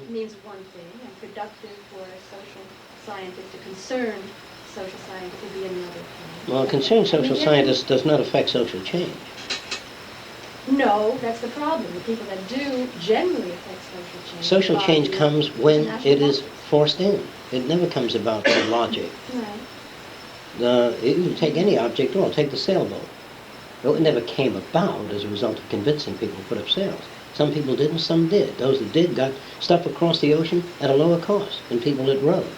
means one thing, and productive for a social scientist, a concerned social scientist, would be another thing. Well, a concerned social scientist does not affect social change. No, that's the problem. The people that do generally affect social change. Social change comes when it is bodies. forced in. It never comes about through logic. Right. You take any object, or take the sailboat. It never came about as a result of convincing people to put up sails. Some people didn't, some did. Those that did got stuff across the ocean at a lower cost than people that rowed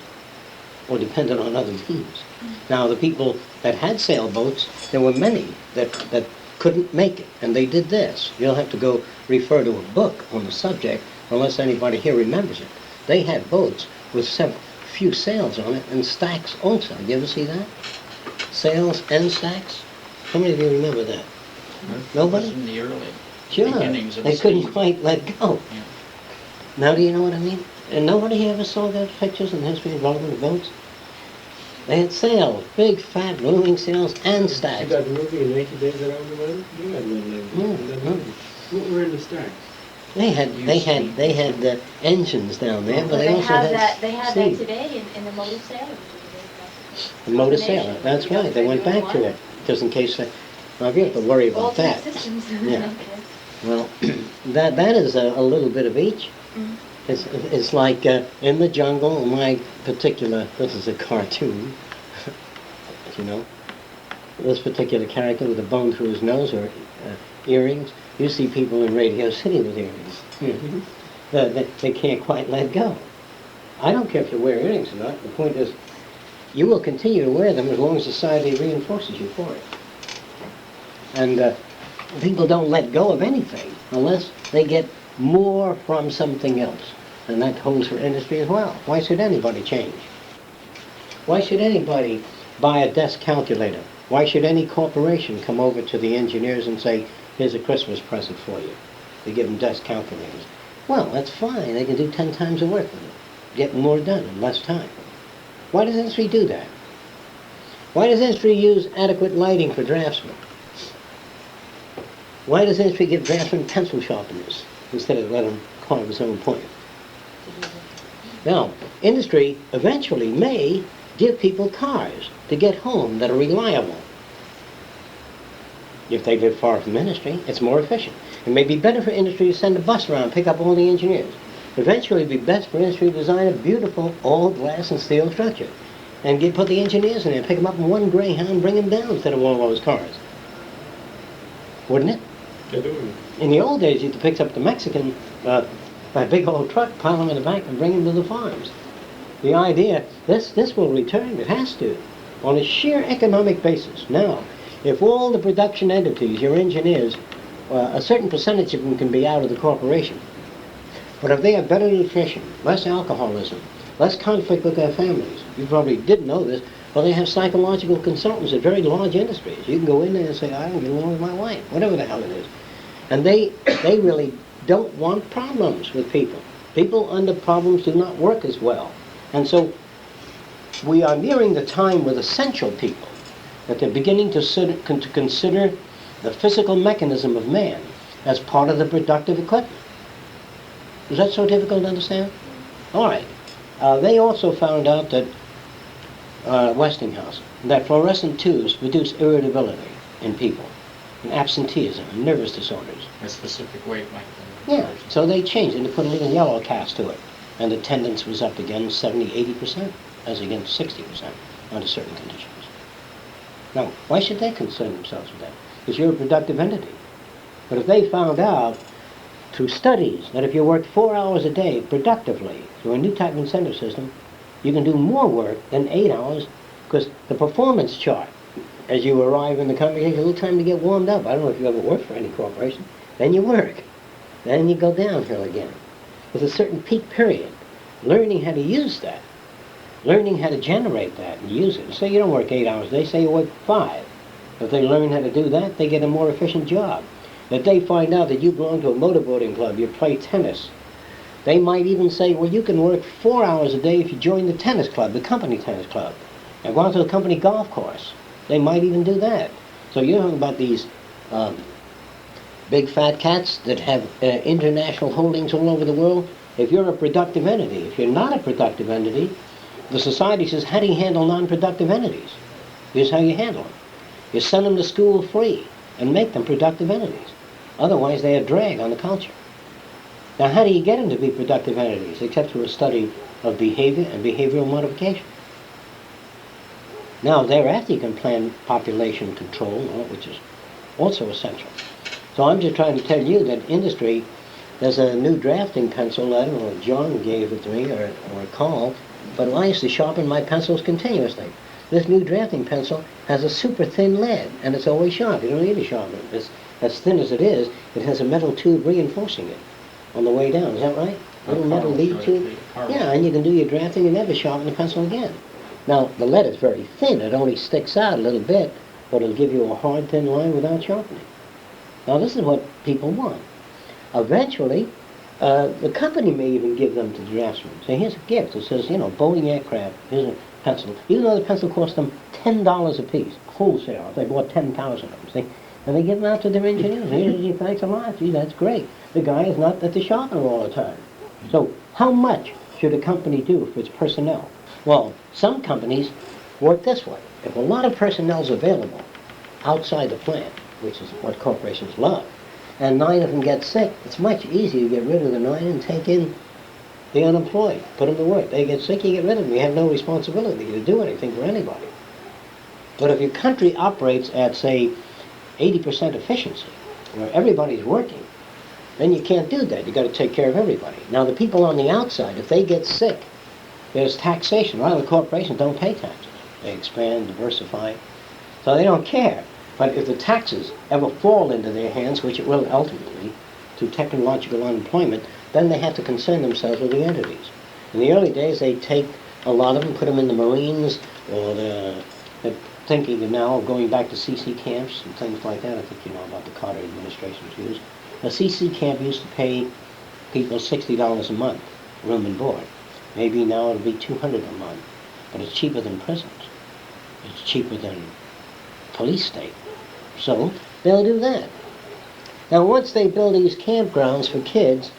or depended on other means. Now, the people that had sailboats, there were many that couldn't make it, and they did this. You'll have to go refer to a book on the subject, unless anybody here remembers it. They had boats with few sails on it and stacks also. Did you ever see that? Sails and stacks? How many of you remember that? Nobody? In the early Sure. beginnings of They the couldn't season. quite let go. Yeah. Now do you know what I mean? And nobody here ever saw those pictures in the history of development of boats? They had sails, big fat moving sails and You stacks. got the movie in 80 Days Around the World? You got one like that. What were in the stacks? They had the engines down there, but Well, they they also have had that. They have steam. that today in the motor sailor. Which is a very The motor combination. sailor, that's You know, right. They went back to it, just in case they... Now, if you have to worry about alternate that. systems. Yeah. Okay. Well, that is a little bit of each. Mm. It's like in the jungle, my particular, this is a cartoon, you know, this particular character with a bone through his nose or earrings. You see people in Radio City with earrings. They can't quite let go. I don't care if you wear earrings or not. The point is, you will continue to wear them as long as society reinforces you for it. And people don't let go of anything unless they get more from something else. And that holds for industry as well. Why should anybody change? Why should anybody buy a desk calculator? Why should any corporation come over to the engineers and say, here's a Christmas present for you? They give them desk calculators. Well, that's fine. They can do 10 times the work with it. Get more done in less time. Why does industry do that? Why does industry use adequate lighting for draftsmen? Why does industry give draftsmen pencil sharpeners instead of let them carve his own point? Now, industry eventually may give people cars to get home that are reliable. If they live far from industry, it's more efficient. It may be better for industry to send a bus around and pick up all the engineers. Eventually, it'd be best for industry to design a beautiful all-glass and steel structure and put the engineers in there, pick them up in one Greyhound, bring them down instead of all those cars. Wouldn't it? They're doing it. In the old days, you had to pick up the Mexican by a big old truck, pile them in the back, and bring them to the farms. The idea, this will return, it has to, on a sheer economic basis. Now, if all the production entities, your engineers, a certain percentage of them can be out of the corporation, but if they have better nutrition, less alcoholism, less conflict with their families, you probably didn't know this, well, they have psychological consultants at very large industries. You can go in there and say, I don't get along with my wife, whatever the hell it is. And they really don't want problems with people. People under problems do not work as well. And so we are nearing the time with essential people that they're beginning to consider the physical mechanism of man as part of the productive equipment. Is that so difficult to understand? All right. They also found out that Westinghouse, that fluorescent tubes reduce irritability in people, and absenteeism, and nervous disorders. A specific weight like Yeah, so they changed and they put a little yellow cast to it, and attendance was up again 70-80%, as against 60% under certain conditions. Now, why should they concern themselves with that? Because you're a productive entity. But if they found out through studies that if you work 4 hours a day productively through a new type of incentive system, you can do more work than 8 hours, because the performance chart, as you arrive in the company, takes a little time to get warmed up. I don't know if you ever worked for any corporation. Then you work. Then you go downhill again. With a certain peak period. Learning how to use that. Learning how to generate that and use it. So you don't work 8 hours a day, say you work 5. If they learn how to do that, they get a more efficient job. If they find out that you belong to a motorboating club, you play tennis, they might even say, well, you can work 4 hours a day if you join the tennis club, the company tennis club, and go out to the company golf course. They might even do that. So you're talking about these big fat cats that have international holdings all over the world. if you're a productive entity. If you're not a productive entity, the society says, how do you handle non-productive entities? Here's how you handle them. You send them to school free and make them productive entities. Otherwise, they're a drag on the culture. Now, how do you get them to be productive entities except through a study of behavior and behavioral modification? Now, thereafter, you can plan population control, which is also essential. So I'm just trying to tell you that industry, there's a new drafting pencil, I don't know if John gave it to me or Carl, but I used to sharpen my pencils continuously. This new drafting pencil has a super thin lead, and it's always sharp. You don't need to sharpen it. It's as thin as it is, it has a metal tube reinforcing it on the way down. Is that right? Little metal lead tube? Yeah, and you can do your drafting and never sharpen the pencil again. Now, the lead is very thin. It only sticks out a little bit, but it'll give you a hard, thin line without sharpening. Now, this is what people want. Eventually, the company may even give them to the draftsmen. Say, here's a gift. It says, Boeing aircraft, here's a pencil. Even though the pencil cost them $10 a piece, wholesale. They bought 10,000 of them, see? And they give them out to their engineers. Gee, thanks a lot. Gee, that's great. The guy is not at the sharpener all the time. So, how much should a company do for its personnel? Well, some companies work this way. If a lot of personnel is available outside the plant, which is what corporations love, and 9 of them get sick, it's much easier to get rid of the 9 and take in the unemployed, put them to work. They get sick, you get rid of them. You have no responsibility to do anything for anybody. But if your country operates at, say, 80% efficiency, where everybody's working, then you can't do that. You've got to take care of everybody. Now, the people on the outside, if they get sick, there's taxation. A lot of the corporations don't pay taxes. They expand, diversify, so they don't care. But if the taxes ever fall into their hands, which it will ultimately, to technological unemployment, then they have to concern themselves with the entities. In the early days, they take a lot of them, put them in the Marines, or they're thinking now of going back to CC camps and things like that. I think you know about the Carter administration's views. A CC camp used to pay people $60 a month, room and board. Maybe now it'll be $200 a month, but it's cheaper than prisons. It's cheaper than police state. So they'll do that. Now, once they build these campgrounds for kids,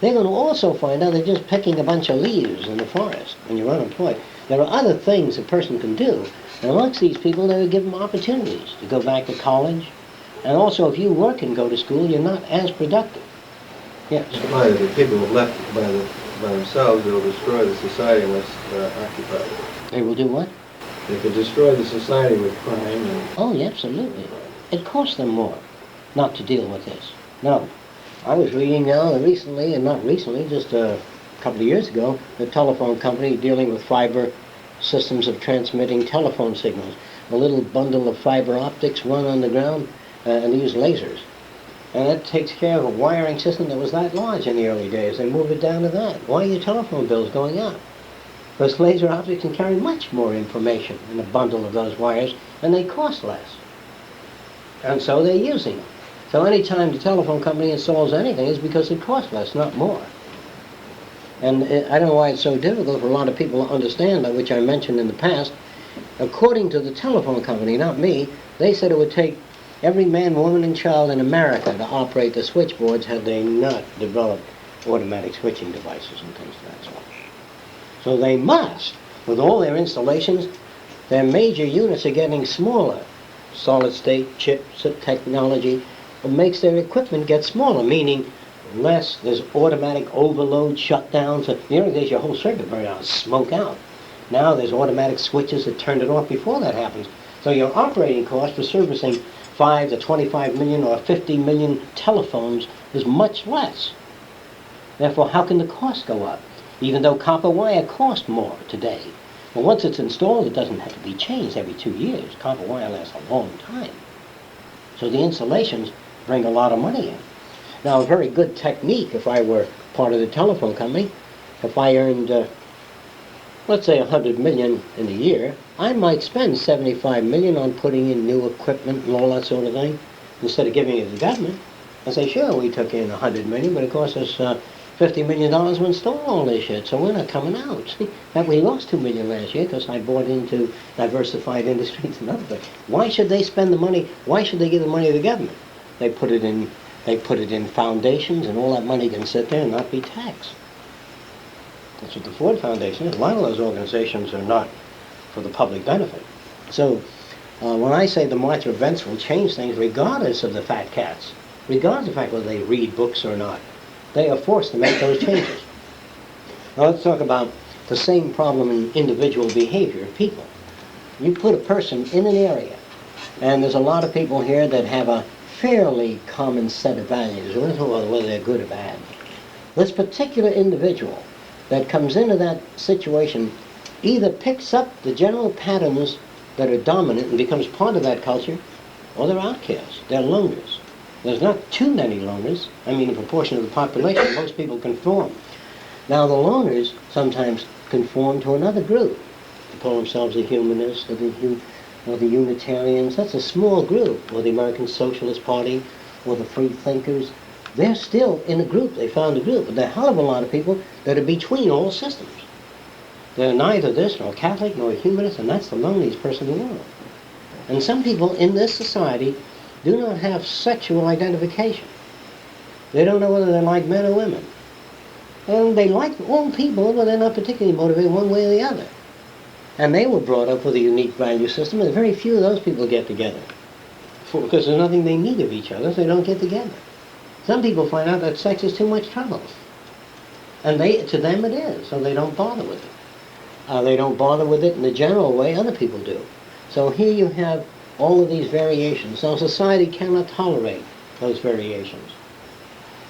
they're going to also find out they're just picking a bunch of leaves in the forest when you're unemployed. There are other things a person can do. And amongst these people, they would give them opportunities to go back to college. And also, if you work and go to school, you're not as productive. Yes? If the people left by themselves, they'll destroy the society unless occupied. They will do what? They could destroy the society with crime and... Oh, yeah, absolutely. It costs them more not to deal with this. No. I was reading now recently, and not recently, just a couple of years ago, the telephone company dealing with fiber systems of transmitting telephone signals. A little bundle of fiber optics run on the ground and they use lasers. And that takes care of a wiring system that was that large in the early days. They moved it down to that. Why are your telephone bills going up? Because laser optics can carry much more information in a bundle of those wires, and they cost less. And so they're using them. So anytime the telephone company installs anything, it's because it costs less, not more. And I don't know why it's so difficult for a lot of people to understand, which I mentioned in the past. According to the telephone company, not me, they said it would take every man, woman, and child in America to operate the switchboards had they not developed automatic switching devices and things of that sort. So they must, with all their installations, their major units are getting smaller. Solid-state chips technology makes their equipment get smaller, meaning there's automatic overload shutdowns. The early days, your whole circuit burn out, smoke out. Now there's automatic switches that turn it off before that happens. So your operating cost for servicing 5 to 25 million or 50 million telephones is much less. Therefore, how can the cost go up? Even though copper wire costs more today. But once it's installed, it doesn't have to be changed every 2 years. Copper wire lasts a long time. So the installations bring a lot of money in. Now, a very good technique, if I were part of the telephone company, if I earned, let's say, 100 million in a year, I might spend 75 million on putting in new equipment and all that sort of thing, instead of giving it to the government. I say, sure, we took in 100 million, but it cost us $50 million to install all this shit, so we're not coming out. And we lost $2 million last year because I bought into diversified industries and other things. Why should they spend the money? Why should they give the money to the government? They put it in foundations, and all that money can sit there and not be taxed. That's what the Ford Foundation is. A lot of those organizations are not for the public benefit. So when I say the march of events will change things regardless of the fat cats, regardless of the fact whether they read books or not, they are forced to make those changes. Now let's talk about the same problem in individual behavior of people. You put a person in an area, and there's a lot of people here that have a fairly common set of values, whether they're good or bad. This particular individual that comes into that situation either picks up the general patterns that are dominant and becomes part of that culture, or they're outcasts, they're loners. There's not too many loners. I mean, in proportion of the population, most people conform. Now, the loners sometimes conform to another group. They call themselves the humanists or the Unitarians. That's a small group, or the American Socialist Party, or the Free Thinkers. They're still in a group. They found a group. But there are a hell of a lot of people that are between all systems. They're neither this, nor Catholic, nor humanist, and that's the loneliest person in the world. And some people in this society do not have sexual identification. They don't know whether they like men or women. And they like all people, but they're not particularly motivated one way or the other. And they were brought up with a unique value system, and very few of those people get together. Because there's nothing they need of each other, so they don't get together. Some people find out that sex is too much trouble. And to them it is, so they don't bother with it. They don't bother with it in the general way other people do. So here you have all of these variations. So society cannot tolerate those variations.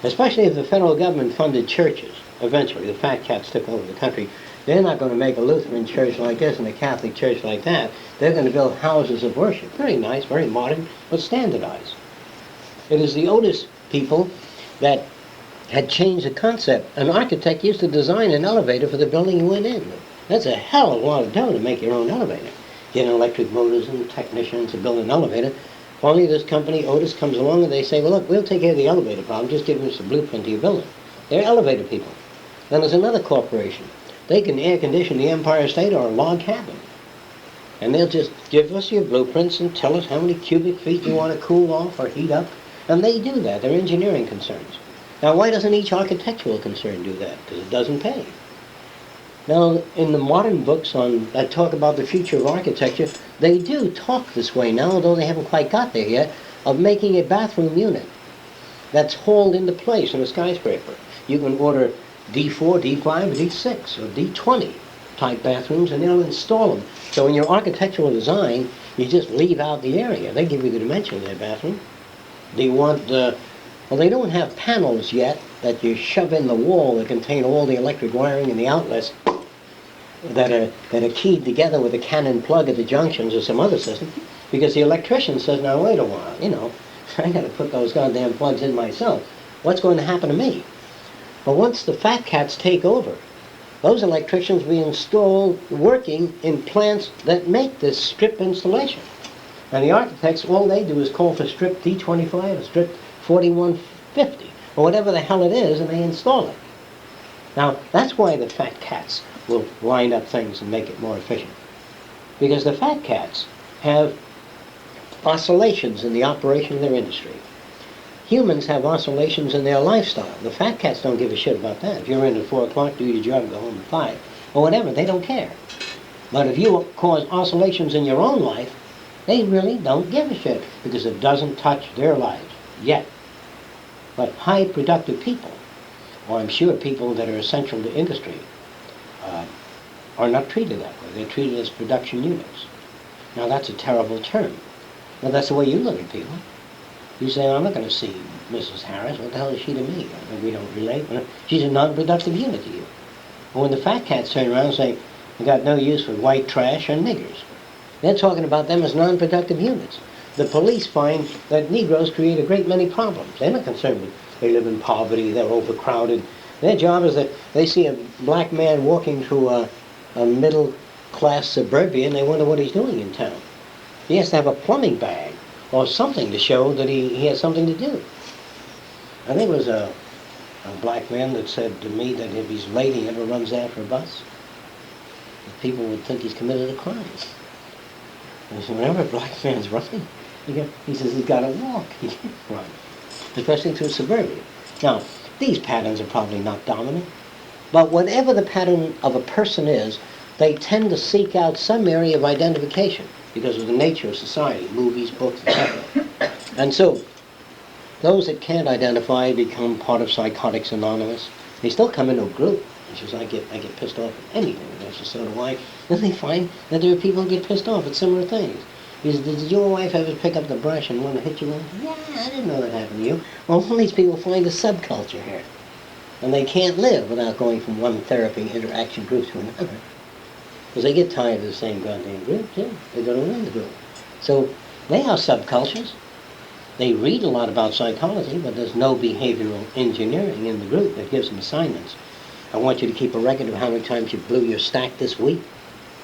Especially if the federal government funded churches. Eventually, the fat cats took over the country. They're not going to make a Lutheran church like this and a Catholic church like that. They're going to build houses of worship. Very nice, very modern, but standardized. It is the Otis people that had changed the concept. An architect used to design an elevator for the building you went in. That's a hell of a lot of dough to make your own elevator. Get electric motors and technicians to build an elevator. Finally, this company, Otis, comes along and they say, well, look, we'll take care of the elevator problem. Just give us the blueprint to your building. They're elevator people. Then there's another corporation. They can air condition the Empire State or a log cabin. And they'll just give us your blueprints and tell us how many cubic feet you want to cool off or heat up. And they do that. They're engineering concerns. Now, why doesn't each architectural concern do that? Because it doesn't pay. Now, in the modern books that talk about the future of architecture, they do talk this way now, although they haven't quite got there yet, of making a bathroom unit that's hauled into place in a skyscraper. You can order D4, D5, or D6, or D20 type bathrooms, and they'll install them. So in your architectural design, you just leave out the area. They give you the dimension of their bathroom. Do you want well, they don't have panels yet that you shove in the wall that contain all the electric wiring and the outlets that are keyed together with a Canon plug at the junctions or some other system, because the electrician says, now wait a while, I got to put those goddamn plugs in myself. What's going to happen to me? But once the fat cats take over, those electricians will be installed working in plants that make this strip installation. And the architects, all they do is call for strip D25 or strip 4150, or whatever the hell it is, and they install it. Now, that's why the fat cats will line up things and make it more efficient. Because the fat cats have oscillations in the operation of their industry. Humans have oscillations in their lifestyle. The fat cats don't give a shit about that. If you're in at 4 o'clock, do your job, go home at 5, or whatever, they don't care. But if you cause oscillations in your own life, they really don't give a shit, because it doesn't touch their lives yet. But high productive people, or I'm sure people that are essential to industry, are not treated that way. They're treated as production units. Now that's a terrible term. But that's the way you look at people. You say, I'm not going to see Mrs. Harris. What the hell is she to me? We don't relate. She's a non-productive unit to you. Or when the fat cats turn around and say, we got no use for white trash and niggers, they're talking about them as non-productive units. The police find that Negroes create a great many problems. They're not concerned with they live in poverty, they're overcrowded. Their job is that they see a black man walking through a middle-class suburbia and they wonder what he's doing in town. He has to have a plumbing bag or something to show that he has something to do. I think it was a black man that said to me that if he's late, he ever runs after a bus. People would think he's committed a crime. And so whenever a black man's running, he says he's got to walk. He can't run, especially through suburbia. Now, these patterns are probably not dominant. But whatever the pattern of a person is, they tend to seek out some area of identification because of the nature of society, movies, books, etc. And so, those that can't identify become part of Psychotics Anonymous. They still come into a group. It's just I get pissed off at anything. That's just so do I. Then they find that there are people who get pissed off at similar things. Did your wife ever pick up the brush and want to hit you with it? Yeah, I didn't know that happened to you. Well, all these people find a subculture here. And they can't live without going from one therapy interaction group to another. Because they get tired of the same goddamn group, too. They go to another group. So they are subcultures. They read a lot about psychology, but there's no behavioral engineering in the group that gives them assignments. I want you to keep a record of how many times you blew your stack this week.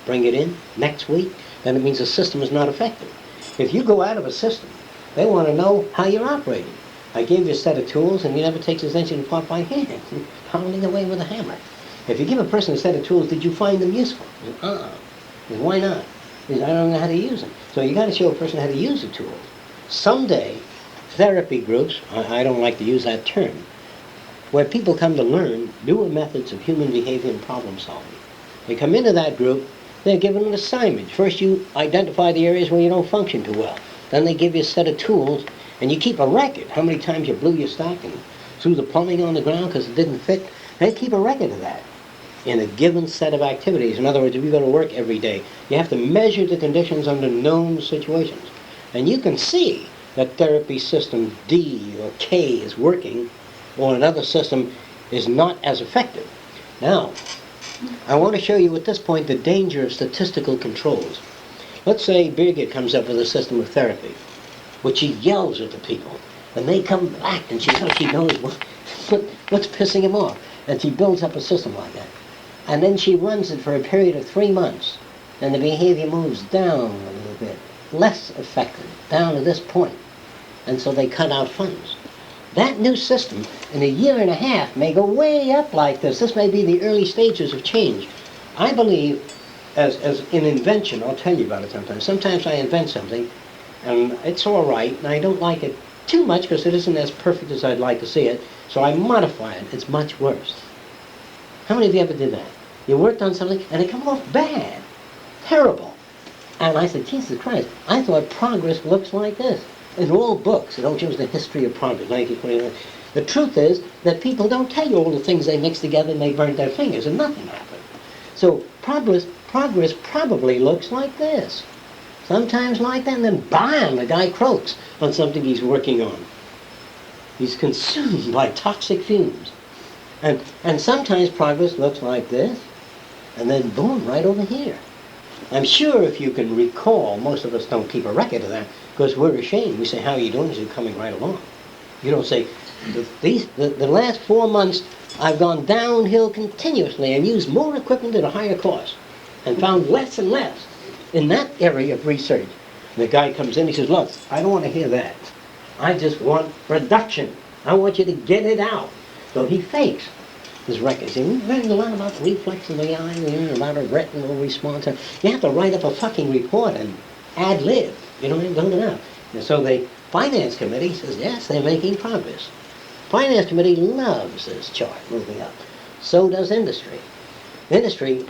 Bring it in next week. Then it means the system is not effective. If you go out of a system, they want to know how you're operating. I gave you a set of tools, and you never take his engine apart by hand, pounding away with a hammer. If you give a person a set of tools, did you find them useful? Why not? I don't know how to use them. So you got to show a person how to use the tools. Someday, therapy groups, I don't like to use that term, where people come to learn newer methods of human behavior and problem solving. They come into that group, they're given an assignment. First you identify the areas where you don't function too well. Then they give you a set of tools, and you keep a record. How many times you blew your stack and threw the plumbing on the ground because it didn't fit. They keep a record of that in a given set of activities. In other words, if you go to work every day, you have to measure the conditions under known situations. And you can see that therapy system D or K is working, or another system is not as effective. Now, I want to show you at this point the danger of statistical controls. Let's say Birgit comes up with a system of therapy, which she yells at the people, and they come back, and she knows what's pissing him off, and she builds up a system like that. And then she runs it for a period of 3 months, and the behavior moves down a little bit, less effective, down to this point, and so they cut out funds. That new system, in a year and a half, may go way up like this. This may be the early stages of change. I believe, as in invention, I'll tell you about it sometimes. Sometimes I invent something, and it's all right, and I don't like it too much because it isn't as perfect as I'd like to see it, so I modify it. It's much worse. How many of you ever did that? You worked on something, and it came off bad, terrible. And I said, Jesus Christ, I thought progress looks like this. In all books, they don't use the history of progress, 1929. The truth is that people don't tell you all the things they mixed together and they burned their fingers, and nothing happened. So progress probably looks like this. Sometimes like that, and then bam, the guy croaks on something he's working on. He's consumed by toxic fumes. And sometimes progress looks like this, and then boom, right over here. I'm sure if you can recall, most of us don't keep a record of that, because we're ashamed. We say, how are you doing? You're coming right along. You don't say, the last 4 months, I've gone downhill continuously and used more equipment at a higher cost, and found less and less in that area of research. And the guy comes in, he says, look, I don't want to hear that. I just want production. I want you to get it out. So he fakes his records. See, we've learned a lot about the reflex of the eye, we learned about a retinal response. You have to write up a fucking report and ad-lib. You know, don't it up. And so the finance committee says, yes, they're making progress. Finance committee loves this chart moving up. So does industry. Industry,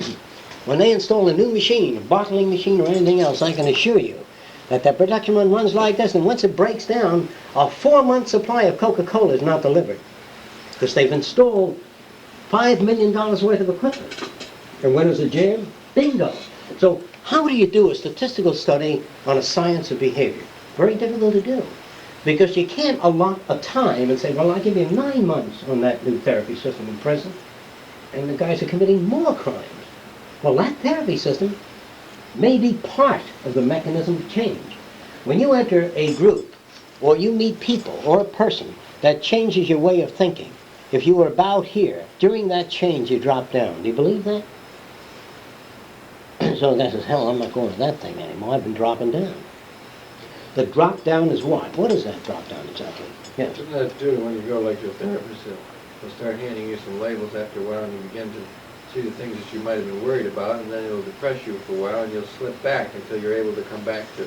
when they install a new machine, a bottling machine or anything else, I can assure you that the production run runs like this, and once it breaks down, a 4-month supply of Coca-Cola is not delivered. Because they've installed $5 million worth of equipment. And when is a jam? Bingo. So how do you do a statistical study on a science of behavior? Very difficult to do. Because you can't allot a time and say, well, I'll give you 9 months on that new therapy system in prison, and the guys are committing more crimes. Well, that therapy system may be part of the mechanism of change. When you enter a group, or you meet people, or a person, that changes your way of thinking. If you were about here, during that change you drop down. Do you believe that? So the guy says, hell, I'm not going to that thing anymore. I've been dropping down. The drop down is what? What is that drop down exactly? Yes. Isn't that true when you go like to a therapist, they'll start handing you some labels after a while, and you begin to see the things that you might have been worried about, and then it'll depress you for a while, and you'll slip back until you're able to come back to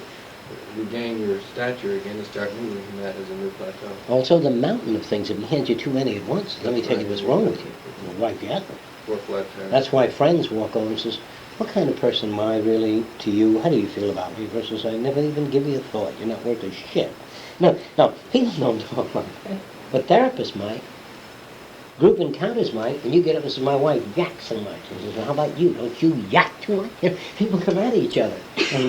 regain your stature again and start moving from that as a new plateau. Also, the mountain of things, if you hand you too many at once, let me tell you what's wrong with you. It'll wipe you out. Four flat tires. That's why friends walk over and says, what kind of person am I really to you? How do you feel about me? Versus, I never even give you a thought. You're not worth a shit. No, people don't talk like that. But therapists might. Group encounters might. And you get up and say, my wife yaks so much. And says, well, how about you? Don't you yak too much? You know, people come at each other. And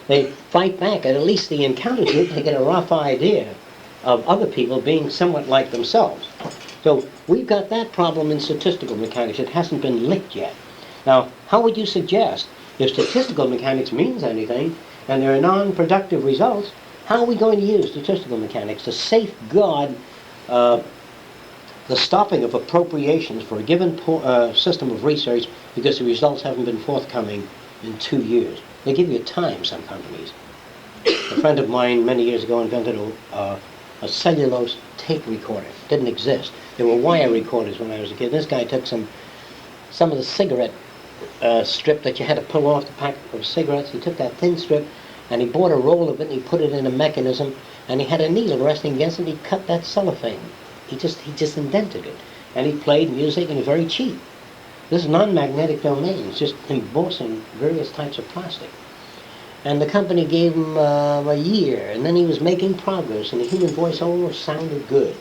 they fight back. And at least the encounter group, they get a rough idea of other people being somewhat like themselves. So we've got that problem in statistical mechanics. It hasn't been licked yet. Now, how would you suggest, if statistical mechanics means anything, and there are non-productive results, how are we going to use statistical mechanics to safeguard the stopping of appropriations for a given system of research because the results haven't been forthcoming in 2 years? They give you time, some companies. A friend of mine many years ago invented a cellulose tape recorder. It didn't exist. There were wire recorders when I was a kid. This guy took some of the cigarette strip that you had to pull off the pack of cigarettes. He took that thin strip and he bought a roll of it and he put it in a mechanism and he had a needle resting against it and he cut that cellophane. He just invented it. And he played music and it's very cheap. This is non-magnetic domain. It's just embossing various types of plastic. And the company gave him a year, and then he was making progress, and the human voice almost sounded good.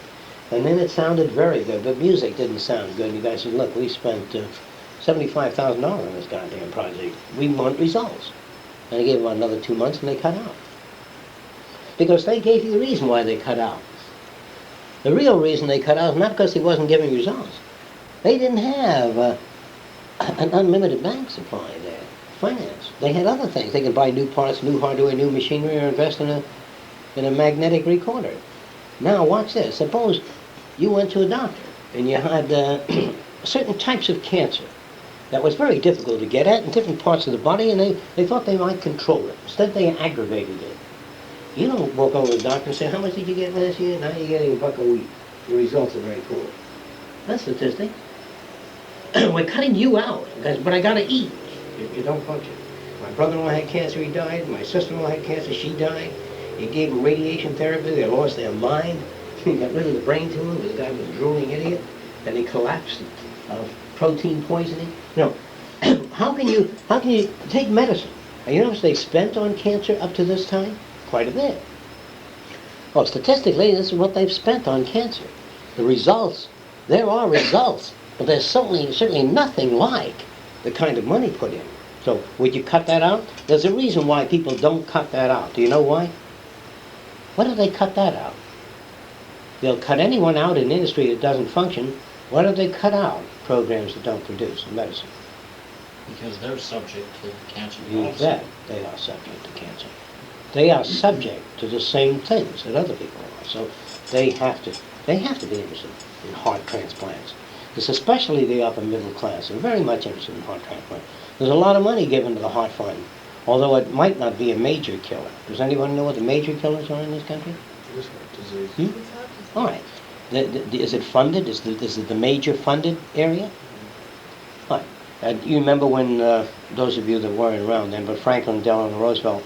And then it sounded very good, but music didn't sound good. And the guy said, look, we spent $75,000 on this goddamn project. We want results. And he gave him another 2 months, and they cut out. Because they gave you the reason why they cut out. The real reason they cut out is not because he wasn't giving results. They didn't have an unlimited bank supply there, finance. They had other things. They could buy new parts, new hardware, new machinery, or invest in a magnetic recorder. Now watch this. Suppose you went to a doctor and you had certain types of cancer that was very difficult to get at in different parts of the body, and they thought they might control it. Instead, they aggravated it. You don't walk over to the doctor and say, how much did you get last year? Now you're getting $1 a week. The results are very poor. That's statistics. We're cutting you out, but I gotta eat. You don't function. My brother-in-law had cancer, he died. My sister-in-law had cancer, she died. He gave them radiation therapy, they lost their mind. He got rid of the brain tumor, this guy was a drooling idiot. Then he collapsed of protein poisoning. No. How can you take medicine? And you know how much they spent on cancer up to this time? Quite a bit. Well, statistically, this is what they've spent on cancer. The results, there are results, but there's certainly nothing like the kind of money put in. So would you cut that out? There's a reason why people don't cut that out. Do you know why? Why do they cut that out? They'll cut anyone out in industry that doesn't function. Why do they cut out programs that don't produce in medicine? Because they're subject to cancer You also. bet they are subject to cancer. They are subject to the same things that other people are. So they have to be interested in heart transplants. It's especially the upper middle class. They're very much interested in heart transplants. There's a lot of money given to the heart fund, although it might not be a major killer. Does anyone know what the major killers are in this country? This heart disease. Hmm? All right. Is it funded? Is it the major funded area? All right. You remember when, those of you that weren't around then, but Franklin Delano Roosevelt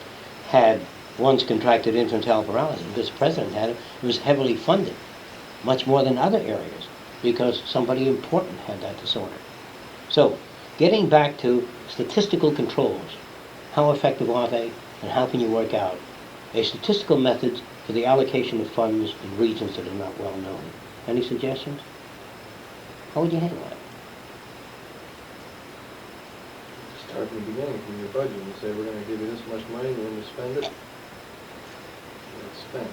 had once contracted infantile paralysis. This president had it. It was heavily funded, much more than other areas, because somebody important had that disorder. So, getting back to statistical controls, how effective are they, and how can you work out a statistical method for the allocation of funds in regions that are not well known? Any suggestions? How would you handle that? Start from the beginning, from your budget, and say, we're gonna give you this much money, and when you spend it, it's spent.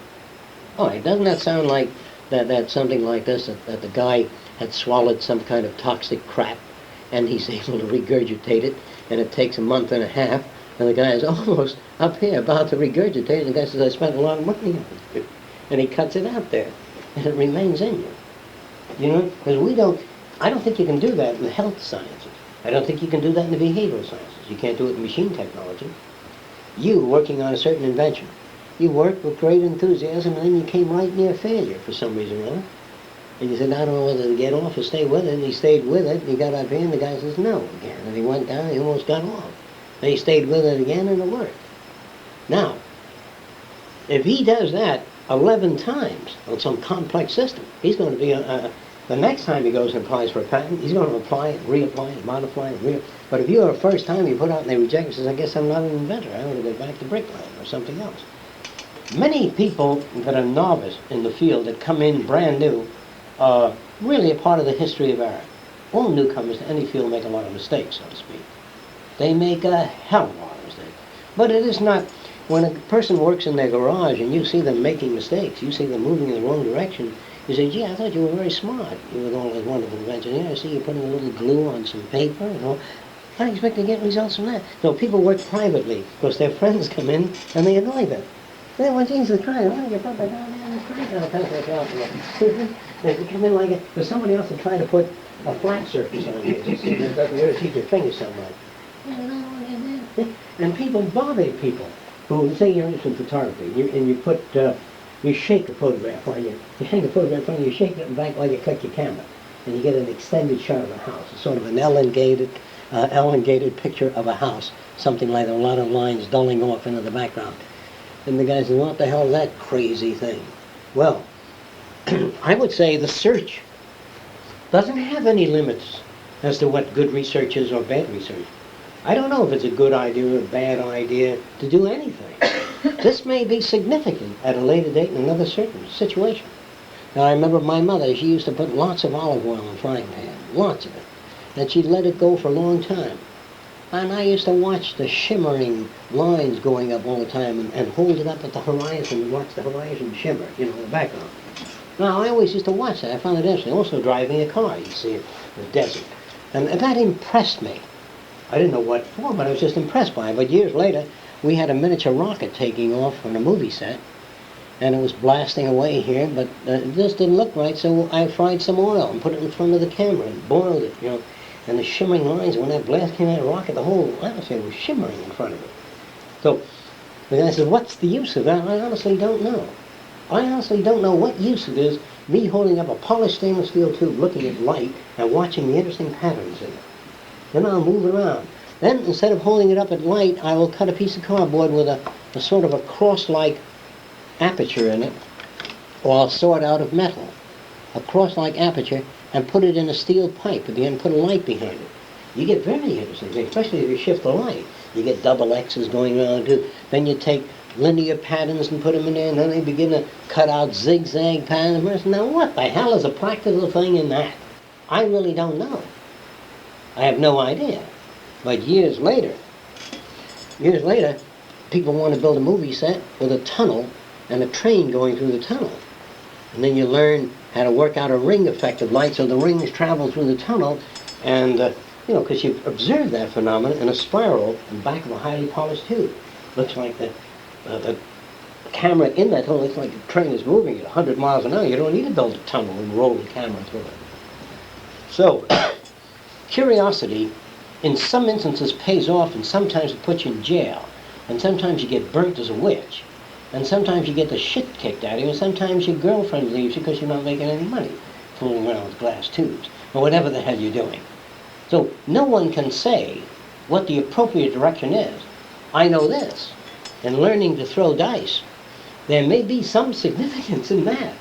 All right, doesn't that sound like that something like this, that the guy had swallowed some kind of toxic crap, and he's able to regurgitate it, and it takes a month and a half, and the guy is almost up here about to regurgitate, and the guy says, I spent a lot of money on it. And he cuts it out there, and it remains in you. You know, because I don't think you can do that in the health sciences. I don't think you can do that in the behavioral sciences. You can't do it in machine technology. You, working on a certain invention, you worked with great enthusiasm, and then you came right near failure for some reason or other. And you said, I don't know whether to get off or stay with it. And he stayed with it, and he got up here, and the guy says, no, again. And he went down, and he almost got off. And he stayed with it again, and it worked. Now, If he does that 11 times on some complex system, he's going to be, the next time he goes and applies for a patent, he's going to apply it, reapply it, modify it, but if you're a first time you put out and they reject it, says, I guess I'm not an inventor, I ought to go back to bricklaying or something else. Many people that are novice in the field that come in brand new are really a part of the history of error. All newcomers to any field make a lot of mistakes, so to speak. They make a hell of a lot of mistakes. But it is not, when a person works in their garage and you see them making mistakes, you see them moving in the wrong direction, you say, gee, I thought you were very smart. You were all those wonderful inventions. Here I see you putting a little glue on some paper and all. I expect to get results from that. So people work privately because their friends come in and they annoy them. They want Jesus Christ, why don't you put that down there in the street? And they come in like it. There's somebody else that tried to put a flat surface on you. You're going to keep your finger somewhere. And people bother people who say you're interested in photography, and you shake a photograph while you shake it back while you click your camera, and you get an extended shot of a house. It's sort of an elongated picture of a house, something like a lot of lines dulling off into the background. And the guy says, what the hell is that crazy thing? Well, I would say the search doesn't have any limits as to what good research is or bad research. I don't know if it's a good idea or a bad idea to do anything. This may be significant at a later date in another certain situation. Now, I remember my mother, she used to put lots of olive oil in a frying pan, lots of it. And she'd let it go for a long time. And I used to watch the shimmering lines going up all the time and hold it up at the horizon and watch the horizon shimmer, in the background. Now, I always used to watch that. I found it interesting. Also driving a car, you see, in the desert. And that impressed me. I didn't know what for, but I was just impressed by it. But years later, we had a miniature rocket taking off on a movie set, and it was blasting away here, but it just didn't look right, so I fried some oil and put it in front of the camera and boiled it, and the shimmering lines, when that blast came out of the rocket, the whole atmosphere was shimmering in front of it. So the guy says, what's the use of that? I honestly don't know. I honestly don't know what use it is, me holding up a polished stainless steel tube, looking at light, and watching the interesting patterns in it. Then I'll move it around. Then, instead of holding it up at light, I will cut a piece of cardboard with a sort of a cross-like aperture in it, or I'll saw it out of metal, a cross-like aperture, and put it in a steel pipe at the end, put a light behind it. You get very interesting things, especially if you shift the light. You get double X's going around too. Then you take linear patterns and put them in there, and then they begin to cut out zigzag patterns. Now what the hell is a practical thing in that? I really don't know. I have no idea. But years later, people want to build a movie set with a tunnel and a train going through the tunnel. And then you learn how to work out a ring effect of light so the rings travel through the tunnel, and because you've observed that phenomenon in a spiral in the back of a highly polished tube. Looks like the camera in that tunnel looks like the train is moving at 100 miles an hour. You don't need to build a tunnel and roll the camera through it. So, curiosity in some instances pays off, and sometimes it puts you in jail, and sometimes you get burnt as a witch, and sometimes you get the shit kicked out of you, and sometimes your girlfriend leaves you because you're not making any money fooling around with glass tubes, or whatever the hell you're doing. So no one can say what the appropriate direction is. I know this. In learning to throw dice, there may be some significance in that,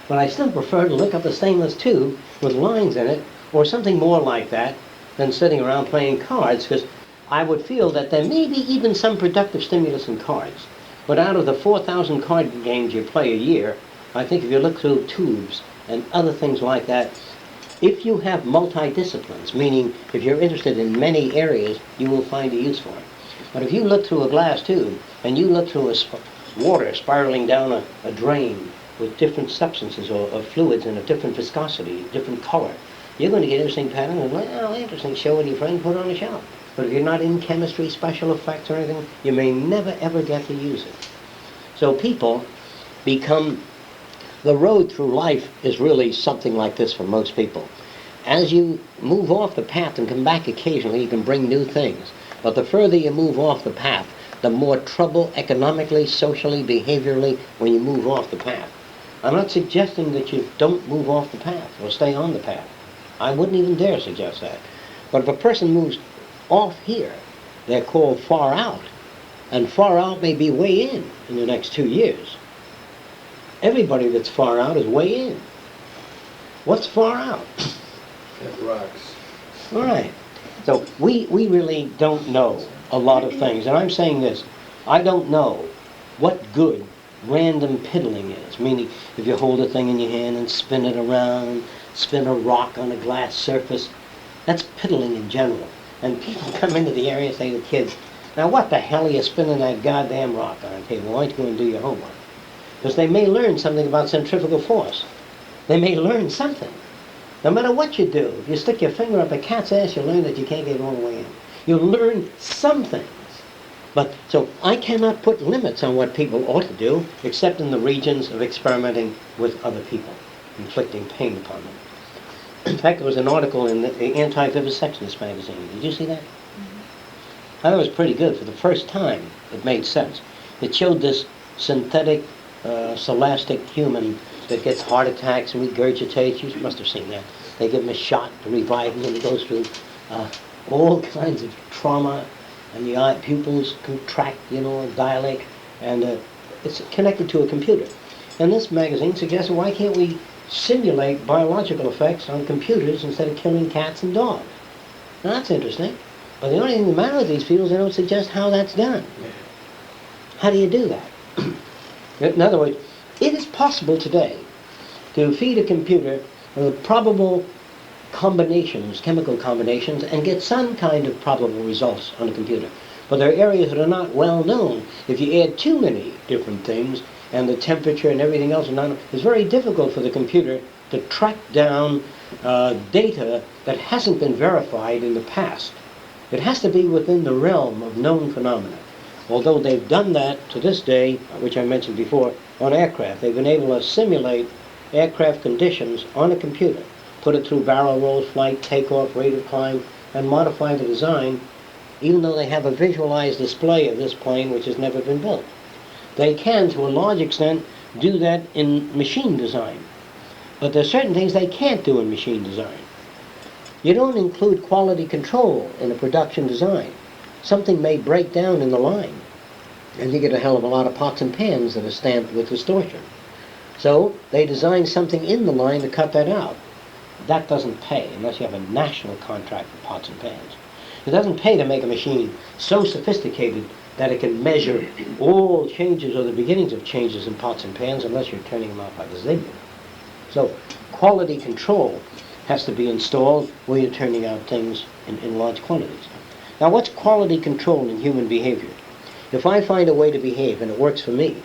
but I still prefer to look up a stainless tube with lines in it, or something more like that, than sitting around playing cards, because I would feel that there may be even some productive stimulus in cards. But out of the 4,000 card games you play a year, I think if you look through tubes and other things like that, if you have multi-disciplines, meaning if you're interested in many areas, you will find a use for it. But if you look through a glass tube and you look through water spiraling down a drain with different substances or fluids in a different viscosity, different color, you're going to get interesting patterns and like, oh, interesting, show it to your friend, put it on the shelf. But if you're not in chemistry, special effects or anything, you may never ever get to use it. So people become, the road through life is really something like this for most people. As you move off the path and come back occasionally, you can bring new things. But the further you move off the path, the more trouble economically, socially, behaviorally when you move off the path. I'm not suggesting that you don't move off the path or stay on the path. I wouldn't even dare suggest that. But if a person moves off here, they're called far out. And far out may be way in the next 2 years. Everybody that's far out is way in. What's far out? It rocks. All right. So we really don't know a lot of things. And I'm saying this, I don't know what good random piddling is. Meaning, if you hold a thing in your hand and spin it around, spin a rock on a glass surface, that's piddling in general. And people come into the area and say to kids, now what the hell are you spinning that goddamn rock on the table? Why don't you go and do your homework? Because they may learn something about centrifugal force. They may learn something. No matter what you do, if you stick your finger up a cat's ass, you'll learn that you can't get all the way in. You'll learn some things. But, so I cannot put limits on what people ought to do, except in the regions of experimenting with other people, inflicting pain upon them. In fact, there was an article in the Anti-Vivisectionist magazine. Did you see that? I thought it was pretty good. For the first time, it made sense. It showed this synthetic, scholastic human that gets heart attacks and regurgitates. You must have seen that. They give him a shot to revive him, and he goes through all kinds of trauma, and the eye pupils contract, dilate, and it's connected to a computer. And this magazine suggested, why can't we simulate biological effects on computers instead of killing cats and dogs? Now, that's interesting. But the only thing the matter with these people is they don't suggest how that's done. How do you do that? In other words, it is possible today to feed a computer with probable combinations, chemical combinations, and get some kind of probable results on a computer. But there are areas that are not well known. If you add too many different things, and the temperature and everything else, it's very difficult for the computer to track down data that hasn't been verified in the past. It has to be within the realm of known phenomena. Although they've done that to this day, which I mentioned before, on aircraft. They've been able to simulate aircraft conditions on a computer, put it through barrel rolls, flight, takeoff, rate of climb, and modify the design, even though they have a visualized display of this plane which has never been built. They can, to a large extent, do that in machine design. But there are certain things they can't do in machine design. You don't include quality control in a production design. Something may break down in the line, and you get a hell of a lot of pots and pans that are stamped with distortion. So they design something in the line to cut that out. That doesn't pay unless you have a national contract for pots and pans. It doesn't pay to make a machine so sophisticated that it can measure all changes or the beginnings of changes in pots and pans unless you're turning them out like a Ziegler. So quality control has to be installed where you're turning out things in large quantities. Now, what's quality control in human behavior? If I find a way to behave and it works for me,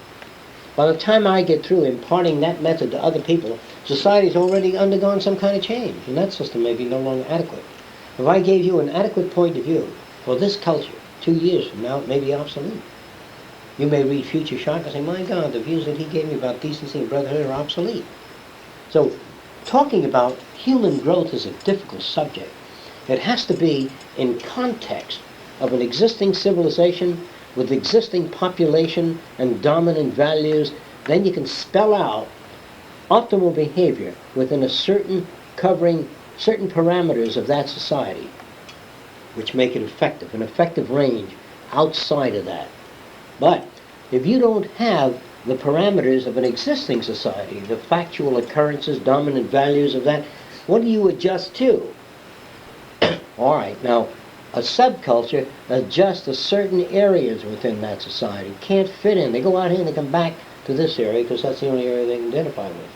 by the time I get through imparting that method to other people, society's already undergone some kind of change, and that system may be no longer adequate. If I gave you an adequate point of view for this culture, 2 years from now, it may be obsolete. You may read Future Shock and say, my God, the views that he gave me about decency and brotherhood are obsolete. So, talking about human growth is a difficult subject. It has to be in context of an existing civilization with existing population and dominant values. Then you can spell out optimal behavior within a certain covering certain parameters of that society, which make it effective, an effective range outside of that. But if you don't have the parameters of an existing society, the factual occurrences, dominant values of that, what do you adjust to? All right, now, a subculture adjusts to certain areas within that society. Can't fit in. They go out here and they come back to this area because that's the only area they can identify with.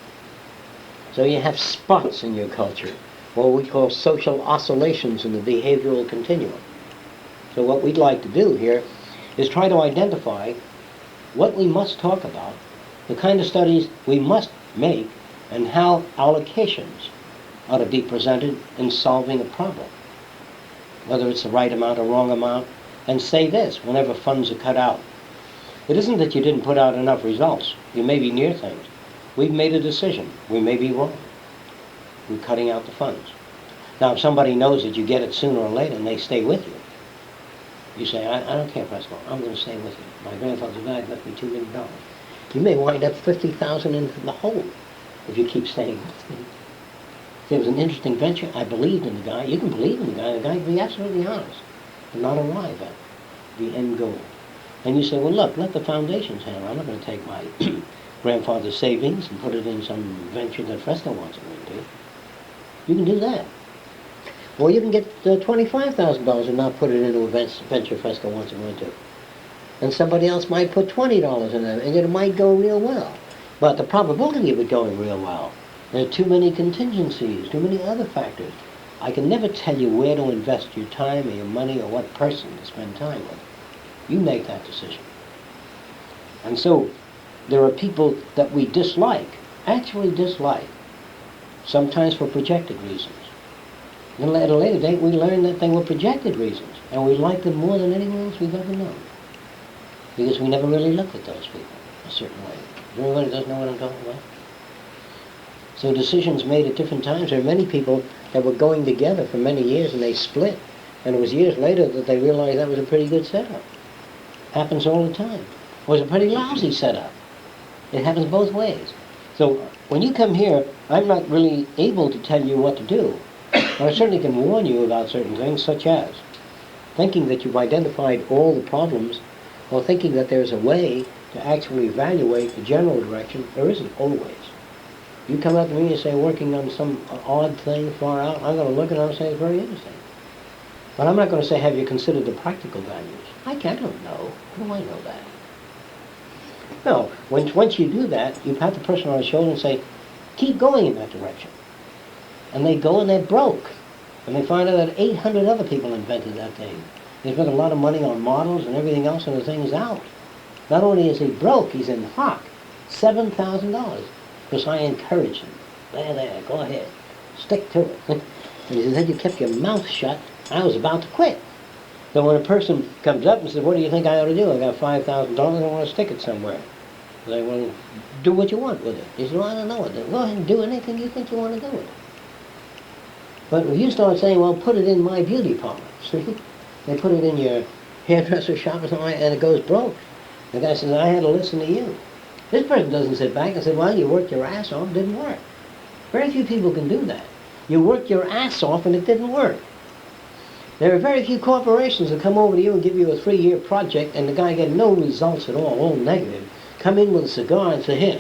So you have spots in your culture, what we call social oscillations in the behavioral continuum. So what we'd like to do here is try to identify what we must talk about, the kind of studies we must make, and how allocations ought to be presented in solving a problem, whether it's the right amount or wrong amount, and say this whenever funds are cut out. It isn't that you didn't put out enough results. You may be near things. We've made a decision. We may be wrong. We're cutting out the funds. Now, if somebody knows that you get it sooner or later and they stay with you, you say, I don't care, Presto, I'm going to stay with you. My grandfather died, left me $2 million. You may wind up $50,000 into the hole if you keep staying with me. It was an interesting venture. I believed in the guy. You can believe in the guy. The guy can be absolutely honest and not arrive at the end goal. And you say, well, look, let the foundations handle it. I'm not going to take my grandfather's savings and put it in some venture that Fresco wants it into. You can do that. Or you can get $25,000 and not put it into a venture Fresco wants to go into. And somebody else might put $20 in it, and it might go real well. But the probability of it going real well, there are too many contingencies, too many other factors. I can never tell you where to invest your time or your money or what person to spend time with. You make that decision. And so, there are people that we dislike, actually dislike, sometimes for projected reasons. Then at a later date, we learn that they were projected reasons, and we like them more than anyone else we've ever known. Because we never really looked at those people a certain way. Everybody does know what I'm talking about? So decisions made at different times. There are many people that were going together for many years and they split. And it was years later that they realized that was a pretty good setup. Happens all the time. It was a pretty lousy setup. It happens both ways. So when you come here, I'm not really able to tell you what to do. But I certainly can warn you about certain things, such as thinking that you've identified all the problems, or thinking that there's a way to actually evaluate the general direction. There isn't always. You come up to me and say, working on some odd thing far out, I'm going to look at it and say, it's very interesting. But I'm not going to say, have you considered the practical values? I don't know. How do I know that? No, once you do that, you pat the person on the shoulder and say, keep going in that direction. And they go and they're broke. And they find out that 800 other people invented that thing. They spent a lot of money on models and everything else, and the thing is out. Not only is he broke, he's in hock. $7,000. Because I encouraged him. There, go ahead. Stick to it. And he says, had you kept your mouth shut, I was about to quit. So when a person comes up and says, what do you think I ought to do? I got $5,000, I want to stick it somewhere. I say, well, do what you want with it. He says, well, I don't know. Go ahead and do anything you think you want to do with it. But if you start saying, well, put it in my beauty parlor, see? They put it in your hairdresser shop or something, and it goes broke. The guy says, I had to listen to you. This person doesn't sit back and say, well, you worked your ass off, it didn't work. Very few people can do that. You worked your ass off and it didn't work. There are very few corporations that come over to you and give you a 3-year project and the guy get no results at all negative. Come in with a cigar and say, here,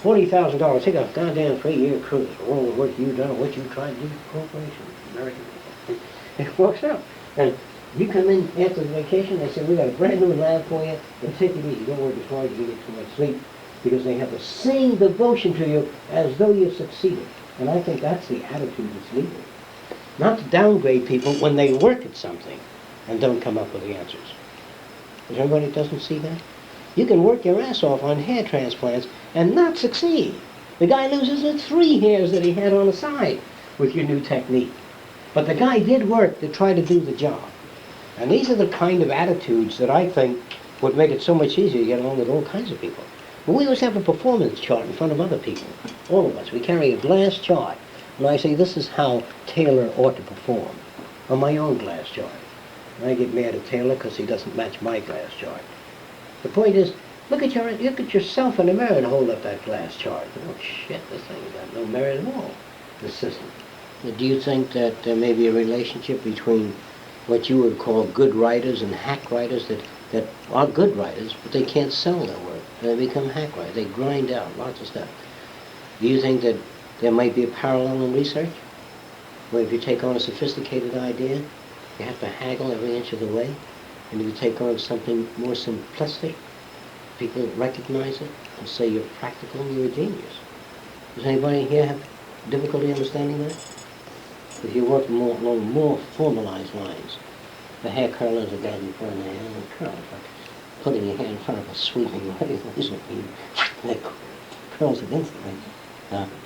$40,000, take a goddamn 3-year cruise for all the work you've done, what you tried to do for corporations, American people. It works out. And you come in after the vacation, they say, we got a brand new lab for you, and take it easy, don't work as hard, you get too much sleep, because they have the same devotion to you as though you've succeeded. And I think that's the attitude that's legal. Not to downgrade people when they work at something and don't come up with the answers. Is there anybody that doesn't see that? You can work your ass off on hair transplants and not succeed. The guy loses the 3 hairs that he had on the side with your new technique. But the guy did work to try to do the job. And these are the kind of attitudes that I think would make it so much easier to get along with all kinds of people. But we always have a performance chart in front of other people. All of us. We carry a glass chart. And I say, this is how Taylor ought to perform. On my own glass chart. And I get mad at Taylor because he doesn't match my glass chart. The point is, look at yourself in the mirror and hold up that glass chart. Oh shit, this thing's got no merit at all, this system. Do you think that there may be a relationship between what you would call good writers and hack writers that are good writers, but they can't sell their work? And they become hack writers. They grind out lots of stuff. Do you think that there might be a parallel in research? Where if you take on a sophisticated idea, you have to haggle every inch of the way? And if you take on something more simplistic, people recognize it and say you're practical and you're a genius. Does anybody here have difficulty understanding that? If you work along more formalized lines, the hair curlers are down in front of the hair and curls, like putting your hair in front of a sweeping razor, that curls it instantly.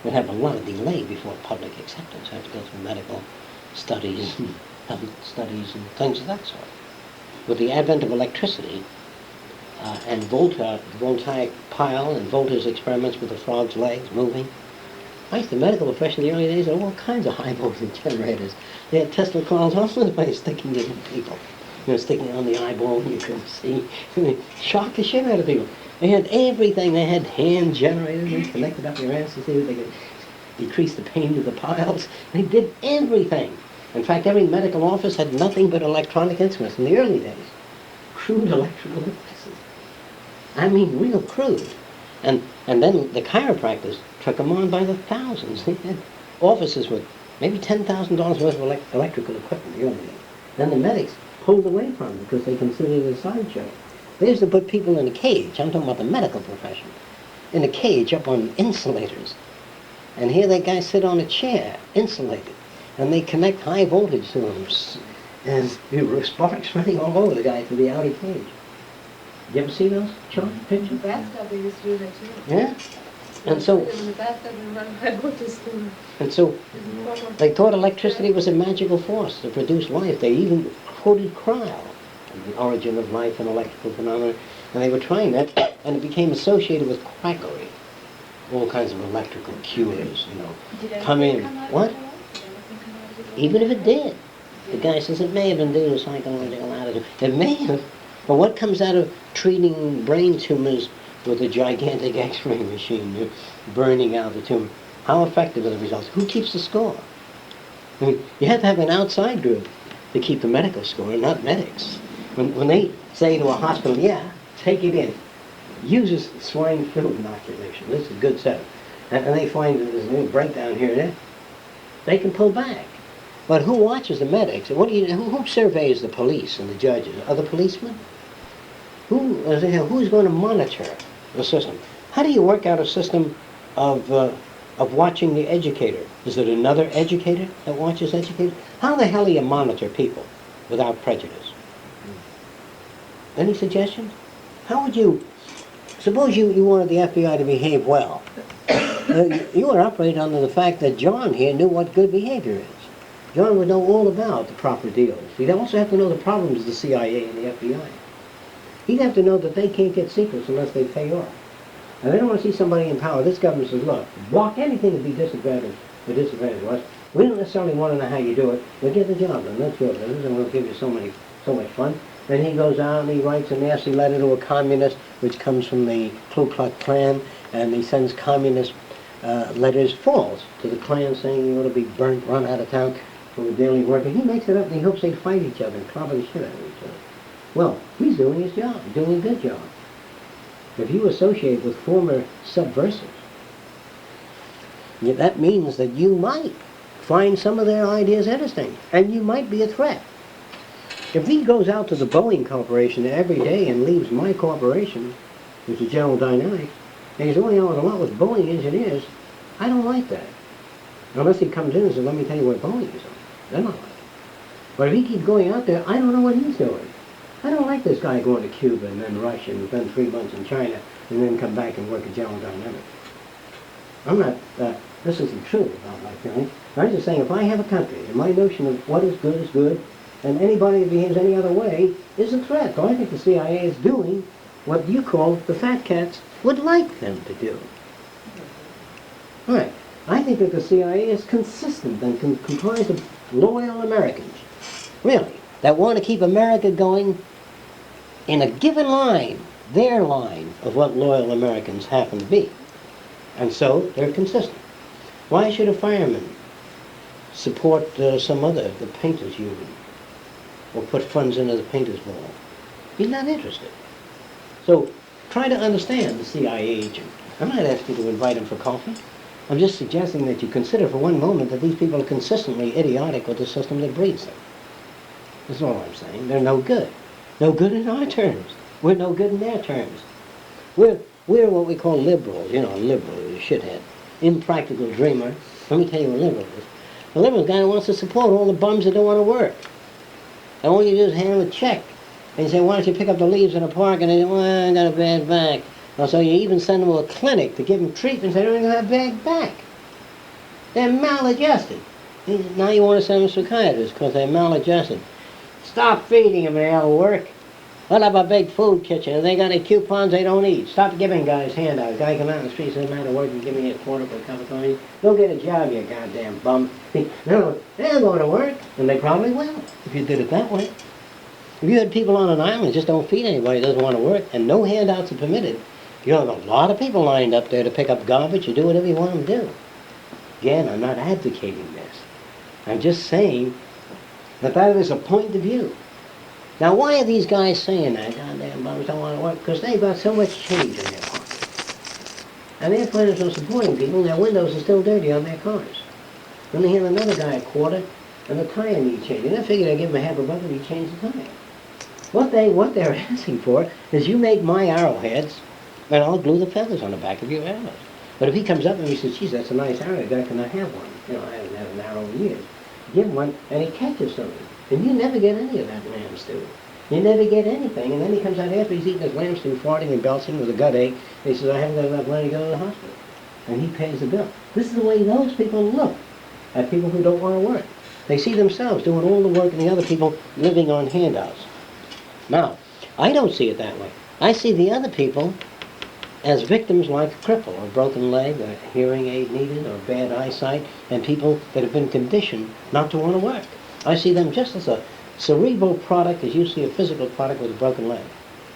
Would have a lot of delay before public acceptance. Have to go through medical studies and health studies and things of that sort. With the advent of electricity and voltaic pile and Volta's experiments with the frog's legs moving, the medical profession in the early days had all kinds of high voltage generators. They had Tesla coils all sorts of ways sticking it in people. Sticking it on the eyeball and you couldn't see. Shocked the shit out of people. They had everything. They had hand generators. They connected up your ass to see if they could decrease the pain of the piles. They did everything. In fact, every medical office had nothing but electronic instruments in the early days. crude electrical devices. I mean, real crude. And then the chiropractors took them on by the thousands. They had offices with maybe $10,000 worth of electrical equipment. You know what I mean? Then the medics pulled away from them because they considered it a sideshow. They used to put people in a cage. I'm talking about the medical profession. In a cage up on insulators. And here that guy sit on a chair, insulated. And they connect high voltage to him. And there were sparks running all over the guy through the outer cage. You ever see those pictures? In the bathtub, they used to do that too. Yeah? And so, In the bathtub and run high voltage to them. and so they thought electricity was a magical force to produce life. They even quoted Cryle, the origin of life and electrical phenomena, and they were trying that, and it became associated with quackery. All kinds of electrical cures, you know. Did Come anything in. come out of What? it, Joel? Did anything come out of it? Even if it did. The guy says it may have been due to psychological attitude. It may have. But what comes out of treating brain tumors with a gigantic X-ray machine, burning out the tumor? How effective are the results? Who keeps the score? I mean, you have to have an outside group to keep the medical score, not medics. When they say to a hospital, yeah, take it in, uses swine flu inoculation, this is a good setup, and they find that there's a little breakdown here and there, they can pull back. But who watches the medics? Who surveys the police and the judges? Are the policemen? Who's going to monitor the system? How do you work out a system of watching the educator? Is it another educator that watches educators? How the hell do you monitor people without prejudice? Any suggestions? How would you, suppose you wanted the FBI to behave well. You would operate under the fact that John here knew what good behavior is. John would know all about the proper deals. He'd also have to know the problems of the CIA and the FBI. He'd have to know that they can't get secrets unless they pay off. And they don't want to see somebody in power. This government says, look, block anything to be disadvantaged or disadvantage us. We don't necessarily want to know how you do it, but get the job done. That's your business, and we'll give you so much fun. Then he goes out and he writes a nasty letter to a communist, which comes from the Ku Klux Klan, and he sends communist letters false to the Klan saying you ought to be burnt, run out of town for the daily worker. He makes it up and he hopes they fight each other and clobber the shit out of each other. Well, he's doing his job, doing a good job. If you associate with former subversives, that means that you might find some of their ideas interesting, and you might be a threat. If he goes out to the Boeing Corporation every day and leaves my corporation, which is General Dynamics, and he's only out a lot with Boeing engineers, I don't like that. Unless he comes in and says, let me tell you what Boeing is on. Then I like it. But if he keeps going out there, I don't know what he's doing. I don't like this guy going to Cuba and then Russia and then 3 months in China and then come back and work at General Dynamics. I'm not, this isn't true about my feeling. I'm just saying if I have a country and my notion of what is good, and anybody that behaves any other way is a threat. So I think the CIA is doing what you call the fat cats would like them to do. Right. I think that the CIA is consistent and comprised of loyal Americans. Really. That want to keep America going in a given line, their line of what loyal Americans happen to be. And so they're consistent. Why should a fireman support the painters union, or put funds into the painters ball? He's not interested. So try to understand the CIA agent. I'm not asking you to invite him for coffee. I'm just suggesting that you consider for one moment that these people are consistently idiotic with the system that breeds them. That's all I'm saying. They're no good. No good in our terms. We're no good in their terms. We're what we call liberals. You know, a liberal is a shithead. Impractical dreamer. Let me tell you what a liberal is. A liberal guy wants to support all the bums that don't want to work. And all you do is hand them a check. And you say, why don't you pick up the leaves in the park? And they say, well, I got a bad back. And so you even send them to a clinic to give them treatment. They don't even have a bad back. They're maladjusted. Now you want to send them to psychiatrists because they're maladjusted. Stop feeding them, they'll work. What about a big food kitchen? If they got any coupons they don't eat, stop giving guys handouts. Guy come out in the street, says, man, work and give me a quarter for a cup of coffee. Go get a job, you goddamn bum. No, they're going to work, and they probably will, if you did it that way. If you had people on an island just don't feed anybody, doesn't want to work, and no handouts are permitted, you have a lot of people lined up there to pick up garbage and do whatever you want them to do. Again, I'm not advocating this. I'm just saying that is a point of view. Now, why are these guys saying that? Goddamn bums don't want to work. Because they've got so much change in their pocket. And they're planning on supporting people, and their windows are still dirty on their cars. Then they hand another guy a quarter, and the tire needs changing. They figure they give him a half a buck and he changes the tire. What they're asking for is you make my arrowheads, and I'll glue the feathers on the back of your arrows. But if he comes up and he says, geez, that's a nice arrow, guy, can I have one? You know, I haven't had an arrow in years. Give him one, and he catches something. And you never get any of that lamb stew. You never get anything, and then he comes out after he's eating his lamb stew, farting and belching with a gut ache, and he says, I haven't got enough money to go to the hospital. And he pays the bill. This is the way those people look at people who don't want to work. They see themselves doing all the work and the other people living on handouts. Now, I don't see it that way. I see the other people as victims like a cripple, or a broken leg, a hearing aid needed, or bad eyesight, and people that have been conditioned not to want to work. I see them just as a cerebral product as you see a physical product with a broken leg.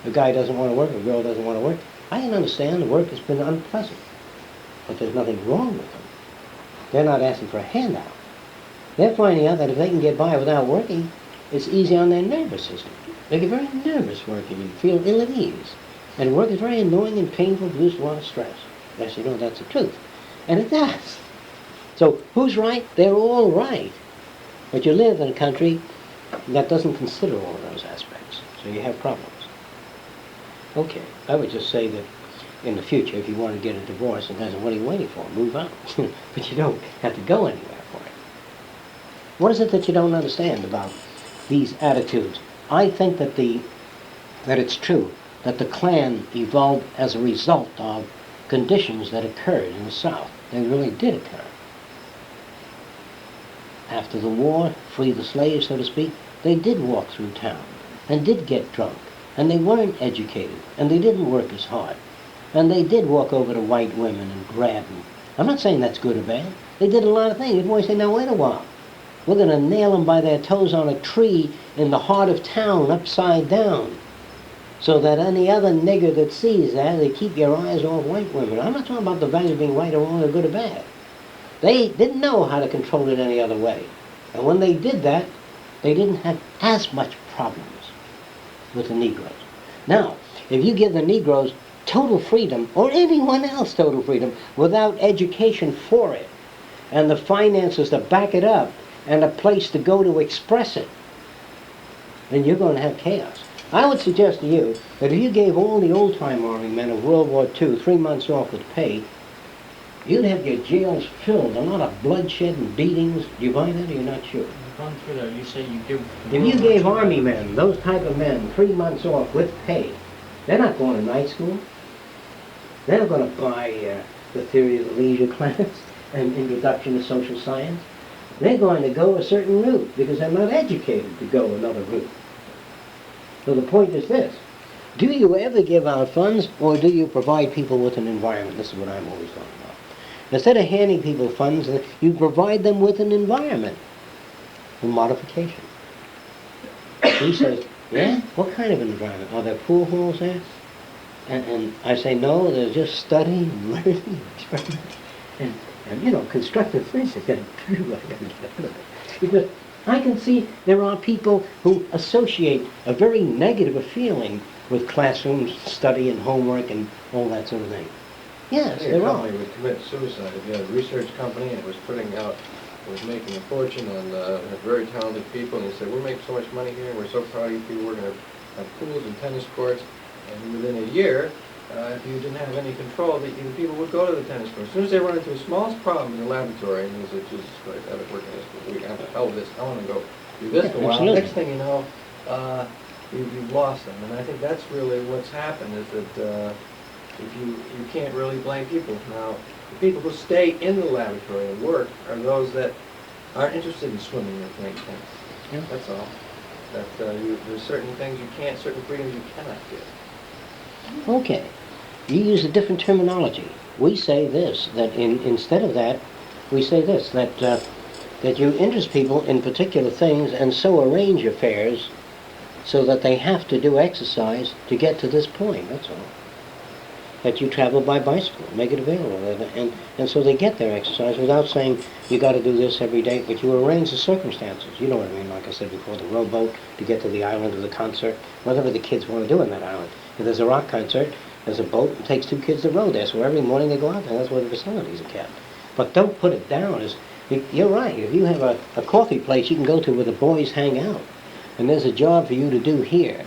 A guy doesn't want to work, a girl doesn't want to work. I can understand the work has been unpleasant, but there's nothing wrong with them. They're not asking for a handout. They're finding out that if they can get by without working, it's easy on their nervous system. They get very nervous working and feel ill at ease. And work is very annoying and painful, produces a lot of stress. Yes, you know, that's the truth. And it does. So who's right? They're all right. But you live in a country that doesn't consider all of those aspects. So you have problems. Okay, I would just say that in the future, if you want to get a divorce, and guys, what are you waiting for? Move out. But you don't have to go anywhere for it. What is it that you don't understand about these attitudes? I think that it's true that the Klan evolved as a result of conditions that occurred in the South. They really did occur. After the war, free the slaves, so to speak, they did walk through town and did get drunk. And they weren't educated, and they didn't work as hard. And they did walk over to white women and grab them. I'm not saying that's good or bad. They did a lot of things. The boys say, now wait a while. We're going to nail them by their toes on a tree in the heart of town, upside down, so that any other nigger that sees that, they keep your eyes off white women. I'm not talking about the value of being right or wrong or good or bad. They didn't know how to control it any other way. And when they did that, they didn't have as much problems with the Negroes. Now, if you give the Negroes total freedom, or anyone else total freedom, without education for it, and the finances to back it up, and a place to go to express it, then you're going to have chaos. I would suggest to you that if you gave all the old-time army men of World War II 3 months off with pay, you'd have your jails filled, a lot of bloodshed and beatings. Do you buy that, or you're not sure? You've gone through that. You say you give... If you gave army men, those type of men, 3 months off with pay, they're not going to night school. They're not going to buy the theory of the leisure class and introduction to social science. They're going to go a certain route because they're not educated to go another route. So the point is this: do you ever give out funds, or do you provide people with an environment? This is what I'm always talking about. Instead of handing people funds, you provide them with an environment for modification. He says, yeah, what kind of an environment? Are there pool halls there? And I say, no, there's just study and learning and experiment. And you know, constructive thinking. I gotta get out of it. Because I can see there are people who associate a very negative feeling with classrooms, study and homework and all that sort of thing. Yes, I think there a are. company would commit suicide if you had a research company and it was was making a fortune on had very talented people, and they said, we're making so much money here, and we're so proud of you people, we're going to have pools and tennis courts, and within a year, if you didn't have any control, the people would go to the tennis court. As soon as they run into the smallest problem in the laboratory, and they say, Jesus Christ, I've been working this, we have to hell with this, I want to go do this for a while. Absolutely. Next thing you know, you've lost them. And I think that's really what's happened, is that if you can't really blame people. Now, the people who stay in the laboratory and work are those that aren't interested in swimming or playing tennis. Yeah. That's all. That there's certain things you can't, certain freedoms you cannot give. Okay. You use a different terminology. We say this, that instead of that, we say this, that you interest people in particular things and so arrange affairs so that they have to do exercise to get to this point, that's all. that you travel by bicycle, make it available. And so they get their exercise without saying, you got to do this every day, but you arrange the circumstances. You know what I mean, like I said before, the rowboat to get to the island or the concert, whatever the kids want to do in that island. If there's a rock concert, there's a boat, it takes 2 kids to row there, so every morning they go out there, that's where the facilities are kept. But don't put it down as, you're right, if you have a coffee place you can go to where the boys hang out, and there's a job for you to do here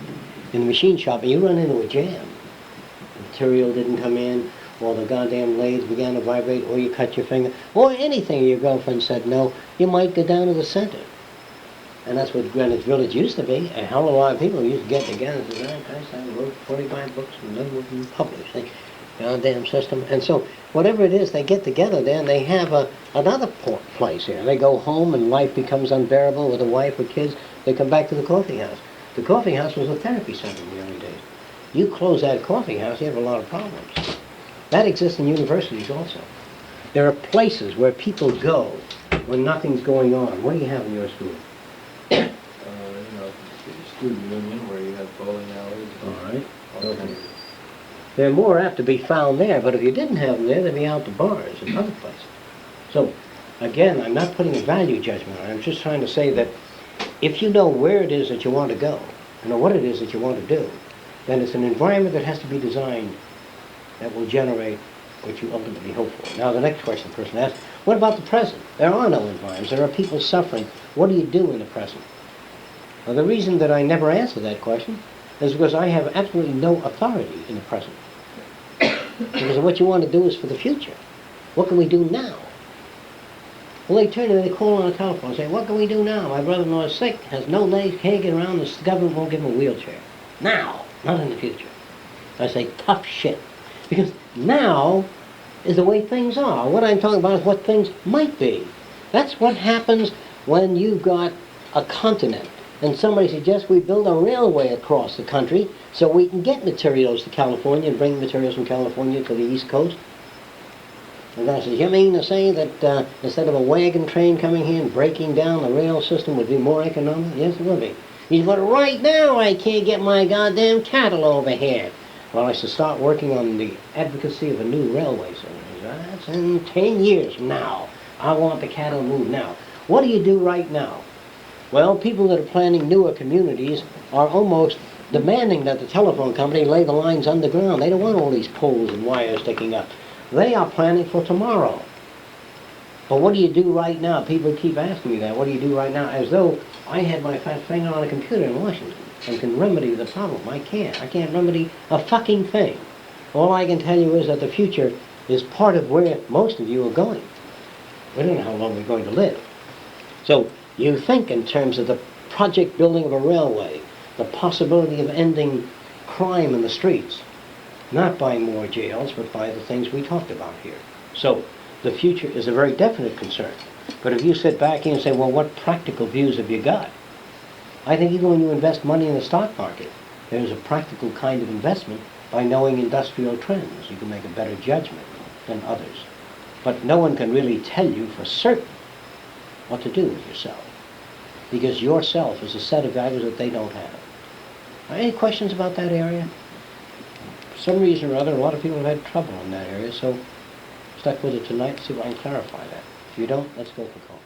in the machine shop, and you run into a jam, material didn't come in, or the goddamn lathe began to vibrate, or you cut your finger, or anything, your girlfriend said no, you might go down to the center. And that's what Greenwich Village used to be. A hell of a lot of people used to get together and say, I wrote 45 books and none of them published. The goddamn system. And so, whatever it is, they get together there and they have another place here. They go home and life becomes unbearable with a wife or kids. They come back to the coffee house. The coffee house was a therapy center in the early days. You close that coffee house, you have a lot of problems. That exists in universities also. There are places where people go when nothing's going on. What do you have in your school? You know, the student union where you have bowling alleys. All right. All Okay. kinds of- They're more apt to be found there, but if you didn't have them there, they'd be out to bars and other places. So, again, I'm not putting a value judgment on it. I'm just trying to say that if you know where it is that you want to go, you know what it is that you want to do, then it's an environment that has to be designed that will generate what you ultimately hope for. Now, the next question the person asks, what about the present? There are no environments. There are people suffering. What do you do in the present? Now, the reason that I never answer that question is because I have absolutely no authority in the present. Because what you want to do is for the future. What can we do now? Well, they turn and they call on the telephone and say, what can we do now? My brother-in-law is sick, has no legs, can't get around, the government won't give him a wheelchair. Now, not in the future. I say, tough shit. Because now is the way things are. What I'm talking about is what things might be. That's what happens when you've got a continent and somebody suggests we build a railway across the country so we can get materials to California and bring materials from California to the East Coast. And I said, you mean to say that instead of a wagon train coming here and breaking down the rail system would be more economic? Yes, it would be. He said, but right now I can't get my goddamn cattle over here. Well, I should start working on the advocacy of a new railway system. That's in 10 years from now. I want the cattle moved now. What do you do right now? Well, people that are planning newer communities are almost demanding that the telephone company lay the lines underground. They don't want all these poles and wires sticking up. They are planning for tomorrow. But what do you do right now? People keep asking me that. What do you do right now? As though I had my fat finger on a computer in Washington and can remedy the problem. I can't. I can't remedy a fucking thing. All I can tell you is that the future is part of where most of you are going. We don't know how long we're going to live. So you think in terms of the project building of a railway, the possibility of ending crime in the streets, not by more jails, but by the things we talked about here. So the future is a very definite concern. But if you sit back here and say, well, what practical views have you got? I think even when you invest money in the stock market, there's a practical kind of investment by knowing industrial trends. You can make a better judgment than others. But no one can really tell you for certain what to do with yourself, because yourself is a set of values that they don't have. Any questions about that area? For some reason or other, a lot of people have had trouble in that area, so stuck with it tonight, see if I can clarify that. If you don't, let's go for call.